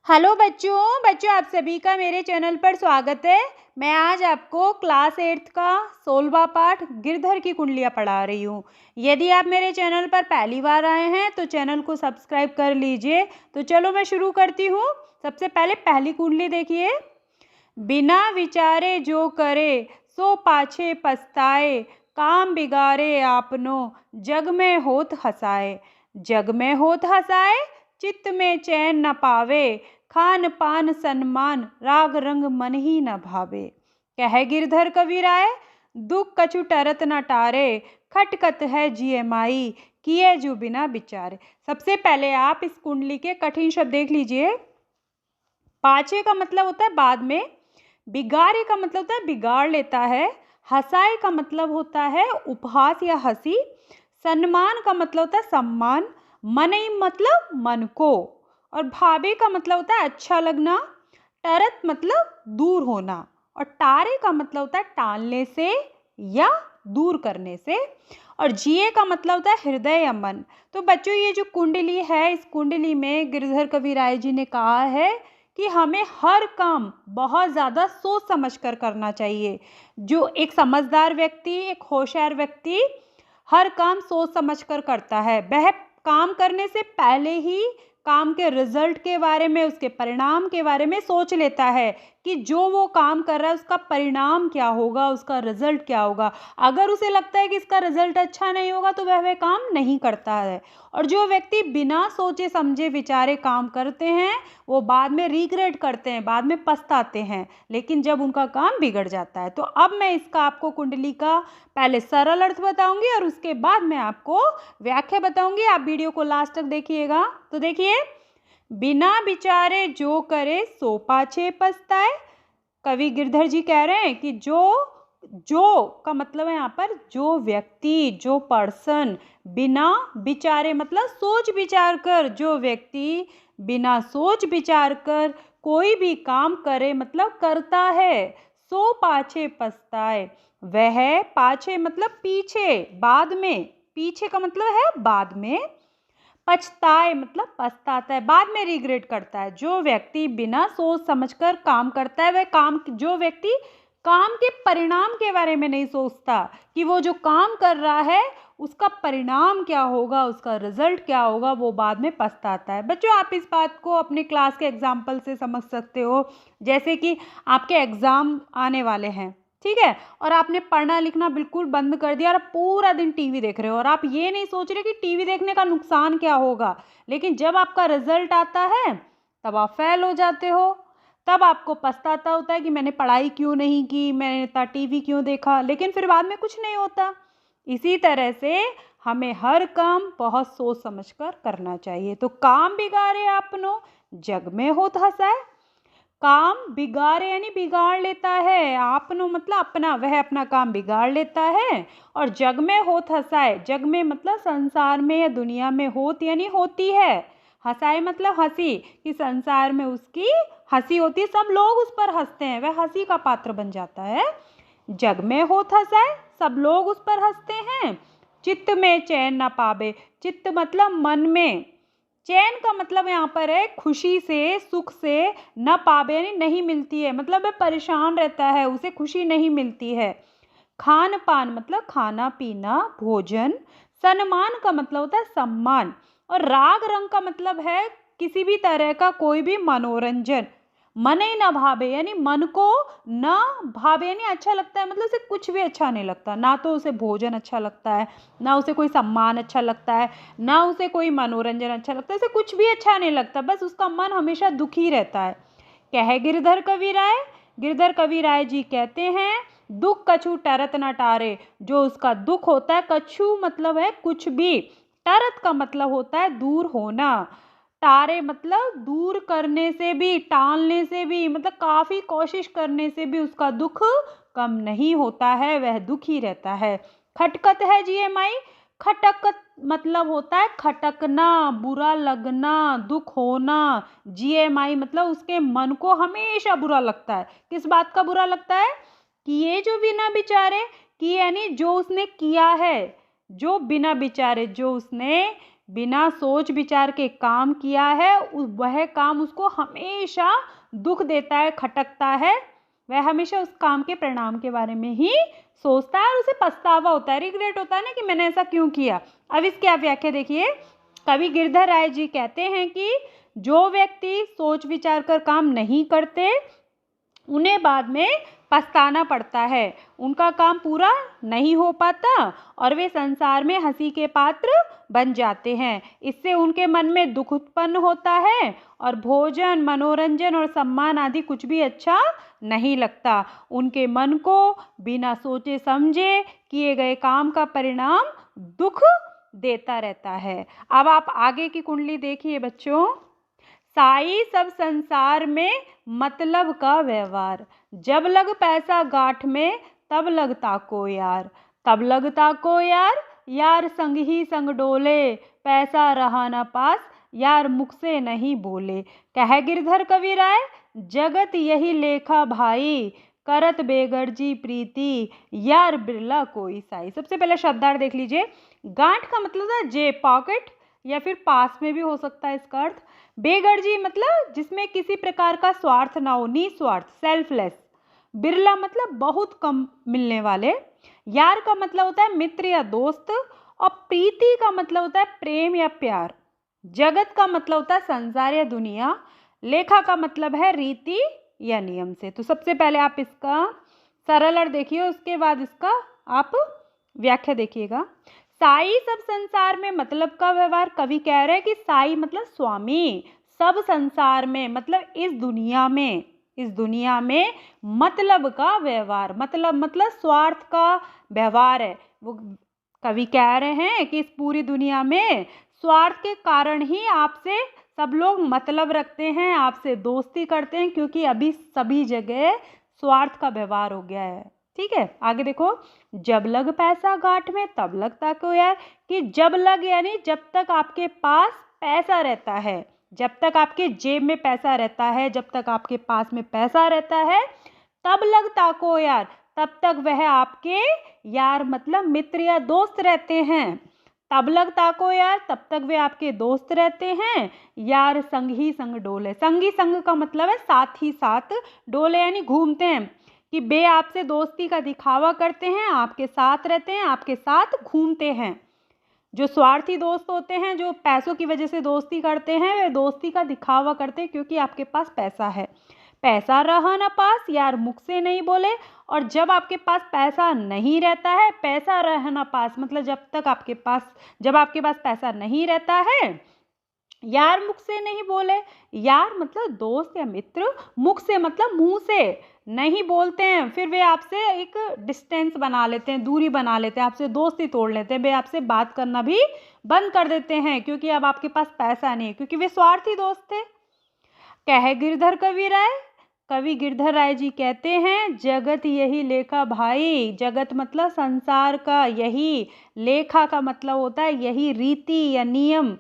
Hello बच्चों आप सभी का मेरे चैनल पर स्वागत है। मैं आज आपको क्लास 8th का 16वां पाठ गिरधर की कुंडलियाँ पढ़ा रही हूँ। यदि आप मेरे चैनल पर पहली बार आए हैं तो चैनल को सब्सक्राइब कर लीजिए। तो चलो मैं शुरू करती हूँ। सबसे पहले पहली कुंडली देखिए। बिना विचारे जो करे सो पाछे पछताए, काम बिगाड़े आपनो जग में होत हसाए। जग में होत हसाए, चित्त में चैन न पावे, खान पान सन्मान राग रंग मन ही न भावे। कह गिरधर कबीराय, दुख कछु टरत न टारे, खटकत है जिये माई, किए जो बिना विचारे। सबसे पहले आप इस कुंडली के कठिन शब्द देख लीजिए। पाछे का मतलब होता है बाद में, बिगाड़े का मतलब होता है बिगाड़ लेता है, हंसाए का मतलब होता है उपहास या हंसी, सम्मान का मतलब होता है सम्मान, मनई मतलब मन को, और भावे का मतलब होता है अच्छा लगना, टरत मतलब दूर होना, और टारे का मतलब होता है टालने से या दूर करने से, और जिए का मतलब होता है हृदय या मन। तो बच्चों ये जो कुंडली है, इस कुंडली में गिरधर कबीराय जी ने कहा है कि हमें हर काम बहुत ज़्यादा सोच समझ कर करना चाहिए। जो एक समझदार व्यक्ति, एक होशियार व्यक्ति हर काम सोच समझ कर करता है। वह काम करने से पहले ही काम के रिजल्ट के बारे में, उसके परिणाम के बारे में सोच लेता है कि जो वो काम कर रहा है उसका परिणाम क्या होगा, उसका रिजल्ट क्या होगा। अगर उसे लगता है कि इसका रिजल्ट अच्छा नहीं होगा तो वह काम नहीं करता है। और जो व्यक्ति बिना सोचे समझे विचारे काम करते हैं वो बाद में रिग्रेट करते हैं, बाद में पछताते हैं, लेकिन जब उनका काम बिगड़ जाता है। तो अब मैं इसका आपको कुंडली का पहले सरल अर्थ बताऊंगी और उसके बाद मैं आपको व्याख्या बताऊंगी। आप वीडियो को लास्ट तक देखिएगा। तो देखिए, बिना विचारे जो करे सो पाछे पछताए। कवि गिरधर जी कह रहे हैं कि जो का मतलब है यहाँ पर जो व्यक्ति, जो पर्सन, बिना विचारे मतलब सोच विचार कर, जो व्यक्ति बिना सोच विचार कर कोई भी काम करे मतलब करता है, सो पाछे पछताए। वह पाछे मतलब पीछे, बाद में, पीछे का मतलब है बाद में, पछताए मतलब पछताता है, बाद में रिग्रेट करता है। जो व्यक्ति बिना सोच समझकर काम करता है, वह काम, जो व्यक्ति काम के परिणाम के बारे में नहीं सोचता कि वो जो काम कर रहा है उसका परिणाम क्या होगा, उसका रिजल्ट क्या होगा, वो बाद में पछताता है। बच्चों आप इस बात को अपने क्लास के एग्जाम्पल से समझ सकते हो। जैसे कि आपके एग्जाम आने वाले हैं, ठीक है, और आपने पढ़ना लिखना बिल्कुल बंद कर दिया और आप पूरा दिन टीवी देख रहे हो, और आप ये नहीं सोच रहे कि टीवी देखने का नुकसान क्या होगा, लेकिन जब आपका रिजल्ट आता है तब आप फेल हो जाते हो। तब आपको पछताता होता है कि मैंने पढ़ाई क्यों नहीं की, मैंने इतना टीवी क्यों देखा, लेकिन फिर बाद में कुछ नहीं होता। इसी तरह से हमें हर काम बहुत सोच समझकर करना चाहिए। तो काम बिगाड़े आपनो जग में होत हंसाए। काम बिगाड़े यानी बिगाड़ लेता है, आपनो मतलब अपना, वह अपना काम बिगाड़ लेता है। और जग में होत हंसाए, जग में मतलब संसार में या दुनिया में, होत यानी होती है, हंसाए मतलब हंसी, कि संसार में उसकी हंसी होती है, सब लोग उस पर हंसते हैं, वह हंसी का पात्र बन जाता है। जग में होत हंसाए, सब लोग उस पर हंसते हैं। चित्त में चैन न पावे, चित्त मतलब मन में, चैन का मतलब यहाँ पर है खुशी से, सुख से, न पावे यानी नहीं मिलती है, मतलब वह परेशान रहता है, उसे खुशी नहीं मिलती है। खान पान मतलब खाना पीना, भोजन। सम्मान का मतलब होता है सम्मान, और राग रंग का मतलब है किसी भी तरह का कोई भी मनोरंजन। मन ही न भावे यानी मन को न भावे यानी अच्छा लगता है, मतलब उसे कुछ भी अच्छा नहीं लगता, ना तो उसे भोजन अच्छा लगता है, ना उसे कोई सम्मान अच्छा लगता है, ना उसे कोई मनोरंजन अच्छा लगता है, उसे कुछ भी अच्छा नहीं लगता, बस उसका मन हमेशा दुखी रहता है। कह गिरधर कबीराय, गिरधर कबीराय जी कहते हैं, दुख कछु टरत न टारे। जो उसका दुख होता है, कछु मतलब है कुछ भी, टरत का मतलब होता है दूर होना, टारे मतलब दूर करने से भी, टालने से भी, मतलब काफी कोशिश करने से भी उसका दुख कम नहीं होता है, वह दुखी रहता है। खटकत है जिये माई, खटक मतलब होता है खटकना, बुरा लगना, दुख होना। जिये माई मतलब उसके मन को हमेशा बुरा लगता है। किस बात का बुरा लगता है? कि ये जो बिना विचारे, कि यानी जो उसने किया है, जो बिना विचारे जो उसने बिना सोच विचार के काम किया है वह काम उसको हमेशा दुख देता है, खटकता है। वह हमेशा उस काम के परिणाम के बारे में ही सोचता है और उसे पछतावा होता है, रिग्रेट होता है ना कि मैंने ऐसा क्यों किया। अब इसकी आप व्याख्या देखिए। कवि गिरधर राय जी कहते हैं कि जो व्यक्ति सोच विचार कर काम नहीं करते उन्हें बाद में पछताना पड़ता है, उनका काम पूरा नहीं हो पाता और वे संसार में हंसी के पात्र बन जाते हैं। इससे उनके मन में दुख उत्पन्न होता है और भोजन, मनोरंजन और सम्मान आदि कुछ भी अच्छा नहीं लगता। उनके मन को बिना सोचे समझे किए गए काम का परिणाम दुख देता रहता है। अब आप आगे की कुंडली देखिए बच्चों। साई सब संसार में मतलब का व्यवहार, जब लग पैसा गांठ में तब लगता को यार, तब लगता को यार, यार संग ही संग डोले, पैसा रहा न पास, यार मुख से नहीं बोले। कह गिरधर कवि राय, जगत यही लेखा भाई, करत बेगर्जी प्रीति, यार बिरला कोई साई। सबसे पहले शब्दार्थ देख लीजिए। गांठ का मतलब है जेब, पॉकेट या फिर पास में भी हो सकता है इसका अर्थ। बेगर्जी मतलब जिसमें किसी प्रकार का स्वार्थ ना हो, निस्वार्थ, सेल्फलेस। बिरला मतलब बहुत कम मिलने वाले। यार का मतलब होता है मित्र या दोस्त और प्रीति का मतलब होता है प्रेम या प्यार। जगत का मतलब होता है संसार या दुनिया। लेखा का मतलब है रीति या नियम से। तो सबसे पहले आप इसका सरल अर्थ देखिए, उसके बाद इसका आप व्याख्या देखिएगा। साई सब संसार में मतलब का व्यवहार, कवि कह रहे हैं कि साई मतलब स्वामी, सब संसार में मतलब इस दुनिया में मतलब का व्यवहार, मतलब स्वार्थ का व्यवहार है। वो कवि कह रहे हैं कि इस पूरी दुनिया में स्वार्थ के कारण ही आपसे सब लोग मतलब रखते हैं, आपसे दोस्ती करते हैं, क्योंकि अभी सभी जगह स्वार्थ का व्यवहार हो गया है। ठीक है, आगे देखो। जब लग पैसा गांठ में तब लगता को यार, कि जब लग यानी जब तक आपके पास पैसा रहता है, जब तक आपके जेब में पैसा रहता है, जब तक आपके पास में पैसा रहता है, तब लगता को यार, तब तक वह आपके यार मतलब मित्र या दोस्त रहते हैं। तब लगता को यार, तब तक वे आपके दोस्त रहते हैं। यार संग ही संग डोले, संगी संग का मतलब है साथ ही साथ, डोले यानी घूमते हैं, कि वे आपसे दोस्ती का दिखावा करते हैं, आपके साथ रहते हैं, आपके साथ घूमते हैं। जो स्वार्थी दोस्त होते हैं, जो पैसों की वजह से दोस्ती करते हैं, वे दोस्ती का दिखावा करते हैं क्योंकि आपके पास पैसा है। पैसा रहा ना पास, यार मुख से नहीं बोले। और जब आपके पास पैसा नहीं रहता है, पैसा रहना पास मतलब जब आपके पास पैसा नहीं रहता है, यार मुख से नहीं बोले। यार मतलब दोस्त या मित्र, मुख से मतलब मुंह से नहीं बोलते हैं, फिर वे आपसे एक डिस्टेंस बना लेते हैं, दूरी बना लेते हैं, आपसे दोस्ती तोड़ लेते हैं, वे आपसे बात करना भी बंद कर देते हैं क्योंकि अब आपके पास पैसा नहीं है, क्योंकि वे स्वार्थी दोस्त थे। कह गिरधर कवि राय, कवि गिरधर राय जी कहते हैं, जगत यही लेखा भाई, जगत मतलब संसार का, यही लेखा का मतलब होता है यही रीति या नियम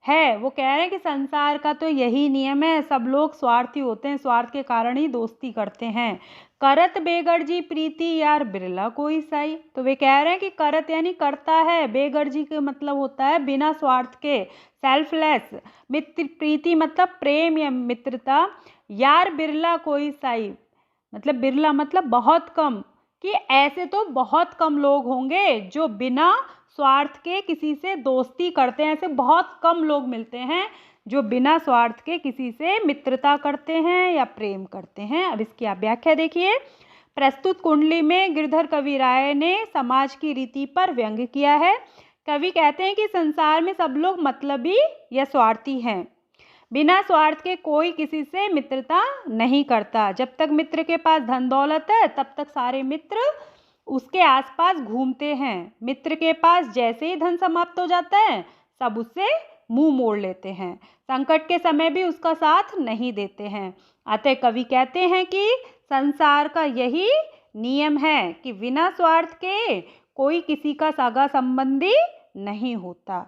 है। वो कह रहे हैं कि संसार का तो यही नियम है, सब लोग स्वार्थी होते हैं, स्वार्थ के कारण ही दोस्ती करते हैं। करत बेगर्जी प्रीति, यार बिरला कोई साई। तो वे कह रहे हैं कि करत यानी करता है, बेगर्जी का मतलब होता है बिना स्वार्थ के, सेल्फलेस। मित्र प्रीति मतलब प्रेम या मित्रता। यार बिरला कोई साई मतलब बिरला मतलब बहुत कम, कि ऐसे तो बहुत कम लोग होंगे जो बिना स्वार्थ के किसी से दोस्ती करते हैं। ऐसे बहुत कम लोग मिलते हैं जो बिना स्वार्थ के किसी से मित्रता करते हैं या प्रेम करते हैं। अब इसकी आप व्याख्या देखिए। प्रस्तुत कुंडली में गिरधर कवि राय ने समाज की रीति पर व्यंग्य किया है। कवि कहते हैं कि संसार में सब लोग मतलबी या स्वार्थी हैं, बिना स्वार्थ के कोई किसी से मित्रता नहीं करता। जब तक मित्र के पास धन दौलत है तब तक सारे मित्र उसके आसपास घूमते हैं। मित्र के पास जैसे ही धन समाप्त हो जाता है सब उससे मुंह मोड़ लेते हैं, संकट के समय भी उसका साथ नहीं देते हैं। अतः कवि कहते हैं कि संसार का यही नियम है कि बिना स्वार्थ के कोई किसी का सगा संबंधी नहीं होता।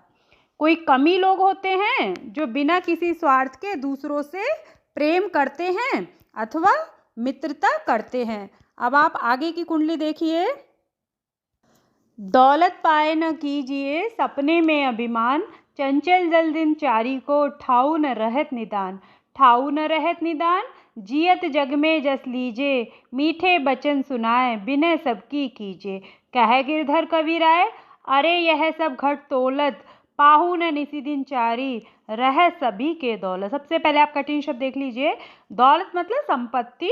कोई कमी लोग होते हैं जो बिना किसी स्वार्थ के दूसरों से प्रेम करते हैं अथवा मित्रता करते हैं। अब आप आगे की कुंडली देखिए। दौलत पाए न कीजिए सपने में अभिमान, चंचल जल दिनचारी को ठाऊ न रहत निदान। ठाऊ न रहत निदान, जियत जग में जस लीजे, मीठे बचन सुनाए बिनय सबकी कीजे। कहे गिरधर कवि राय, अरे यह सब घट तोलत, पाहु न निसी दिन चारी, रह सभी के दौलत। सबसे पहले आप कठिन शब्द देख लीजिए। दौलत मतलब संपत्ति,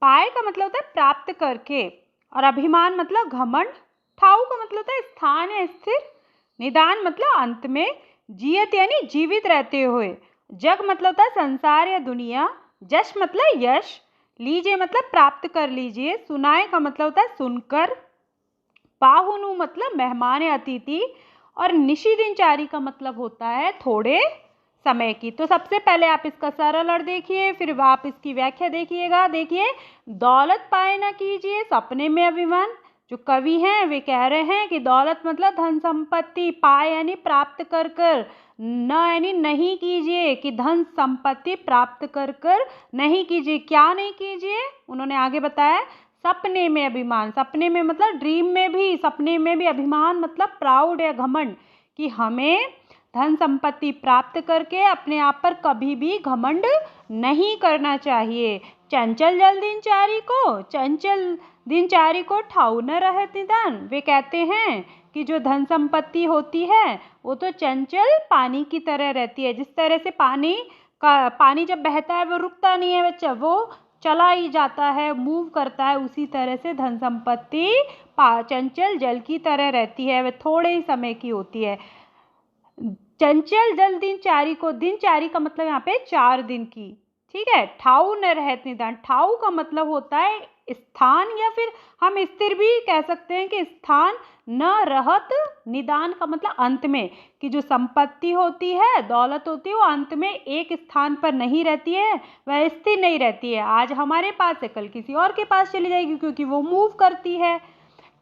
पाए का मतलब होता है प्राप्त करके, और अभिमान मतलब घमंड, ठाऊ का मतलब होता है स्थान या स्थिर, निदान मतलब अंत में, जियत यानी जीवित रहते हुए, जग मतलब होता है संसार या दुनिया, जश मतलब यश, लीजिए मतलब प्राप्त कर लीजिए, सुनाए का मतलब होता है सुनकर, पाहुनु मतलब मेहमान या अतिथि, और निशी दिनचारी का मतलब होता है थोड़े समय की। तो सबसे पहले आप इसका सरल अर्थ देखिए, फिर आप इसकी व्याख्या देखिएगा। देखिए, दौलत पाए ना कीजिए सपने में अभिमान। जो कवि हैं वे कह रहे हैं कि दौलत मतलब धन संपत्ति, पाए यानी प्राप्त कर कर, न यानी नहीं कीजिए, कि धन संपत्ति प्राप्त कर कर नहीं कीजिए। क्या नहीं कीजिए, उन्होंने आगे बताया, सपने में अभिमान। सपने में मतलब ड्रीम में भी, सपने में भी अभिमान मतलब प्राउड या घमंड, कि हमें धन संपत्ति प्राप्त करके अपने आप पर कभी भी घमंड नहीं करना चाहिए। चंचल जल दिनचारी को, चंचल दिनचारी को ठाऊ न रहत निदान। वे कहते हैं कि जो धन संपत्ति होती है वो तो चंचल पानी की तरह रहती है। जिस तरह से पानी जब बहता है वो रुकता नहीं है बच्चा, वो चला ही जाता है, मूव करता है, उसी तरह से धन संपत्ति चंचल जल की तरह रहती है, वह थोड़े ही समय की होती है। चंचल जल दिनचारी को, दिनचारी का मतलब यहाँ पे 4 दिन की, ठीक है। ठाऊ न रहत निदान, ठाऊ का मतलब होता है स्थान, या फिर हम स्थिर भी कह सकते हैं कि स्थान, न रहत निदान का मतलब अंत में, कि जो संपत्ति होती है, दौलत होती है, वो अंत में एक स्थान पर नहीं रहती है, वह स्थिर नहीं रहती है। आज हमारे पास है, कल किसी और के पास चली जाएगी, क्योंकि वो मूव करती है।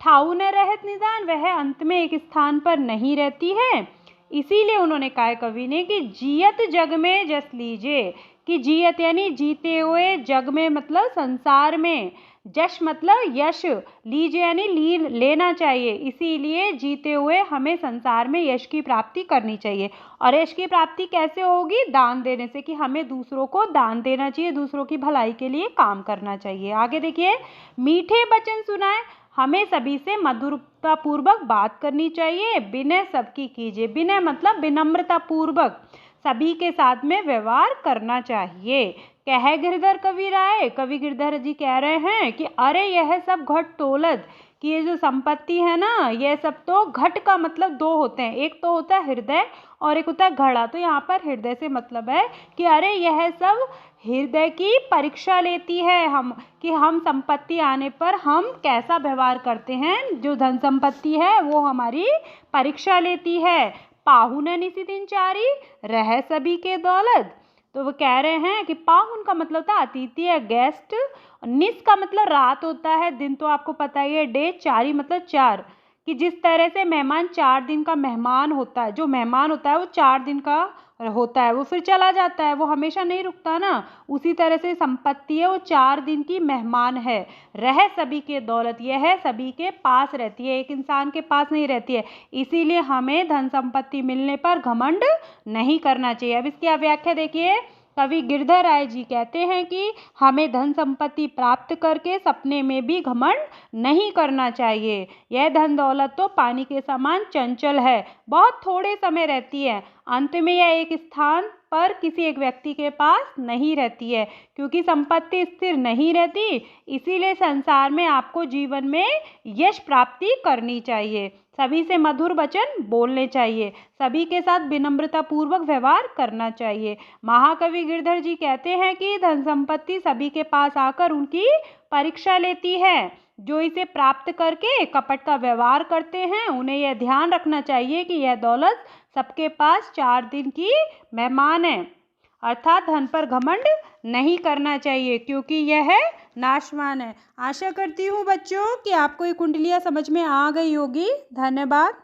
ठाऊ न रहत निदान, वह अंत में एक स्थान पर नहीं रहती है। इसीलिए उन्होंने कहा कवि ने कि जियत जग में जस लीजे, कि जियत यानी जीते हुए, जग में मतलब संसार में, जश मतलब यश, लीजिए यानी लेना चाहिए। इसीलिए जीते हुए हमें संसार में यश की प्राप्ति करनी चाहिए। और यश की प्राप्ति कैसे होगी? दान देने से, कि हमें दूसरों को दान देना चाहिए, दूसरों की भलाई के लिए काम करना चाहिए। आगे देखिए, मीठे वचन सुनाए, हमें सभी से मधुरता पूर्वक बात करनी चाहिए, विनय सबकी कीजिए। विनय मतलब विनम्रता पूर्वक सभी के साथ में व्यवहार करना चाहिए। कह गिरधर कवि राय, कवि गिरधर जी कह रहे हैं कि अरे यह सब घट तोलत, कि ये जो संपत्ति है ना, यह सब तो, घट का मतलब 2 होते हैं, एक तो होता है हृदय और एक होता है घड़ा। तो यहाँ पर हृदय से मतलब है कि अरे यह सब हृदय की परीक्षा लेती है, हम कि हम संपत्ति आने पर हम कैसा व्यवहार करते हैं। जो धन संपत्ति है वो हमारी परीक्षा लेती है। पाहुन निसी दिनचारी, रह सभी के दौलत। तो वो कह रहे हैं कि पाहुन का मतलब होता है अतिथि या गेस्ट, निस का मतलब रात होता है, दिन तो आपको पता ही है, डे, चारी मतलब 4, कि जिस तरह से मेहमान 4 दिन का मेहमान होता है, जो मेहमान होता है वो 4 दिन का होता है, वो फिर चला जाता है, वो हमेशा नहीं रुकता ना। उसी तरह से संपत्ति है, वो 4 दिन की मेहमान है। रह सभी के दौलत, यह है सभी के पास रहती है, एक इंसान के पास नहीं रहती है। इसीलिए हमें धन संपत्ति मिलने पर घमंड नहीं करना चाहिए। अब इसकी आप व्याख्या देखिए। कवि गिरधर राय जी कहते हैं कि हमें धन संपत्ति प्राप्त करके सपने में भी घमंड नहीं करना चाहिए। यह धन दौलत तो पानी के समान चंचल है, बहुत थोड़े समय रहती है, अंत में यह एक स्थान पर किसी एक व्यक्ति के पास नहीं रहती है। क्योंकि संपत्ति स्थिर नहीं रहती, इसीलिए संसार में आपको जीवन में यश प्राप्ति करनी चाहिए, सभी से मधुर वचन बोलने चाहिए, सभी के साथ विनम्रता पूर्वक व्यवहार करना चाहिए। महाकवि गिरधर जी कहते हैं कि धन संपत्ति सभी के पास आकर उनकी परीक्षा लेती है। जो इसे प्राप्त करके कपट का व्यवहार करते हैं, उन्हें यह ध्यान रखना चाहिए कि यह दौलत सबके पास 4 दिन की मेहमान है, अर्थात धन पर घमंड नहीं करना चाहिए, क्योंकि यह नाशवान है। आशा करती हूँ बच्चों कि आपको ये कुंडलियाँ समझ में आ गई होगी। धन्यवाद।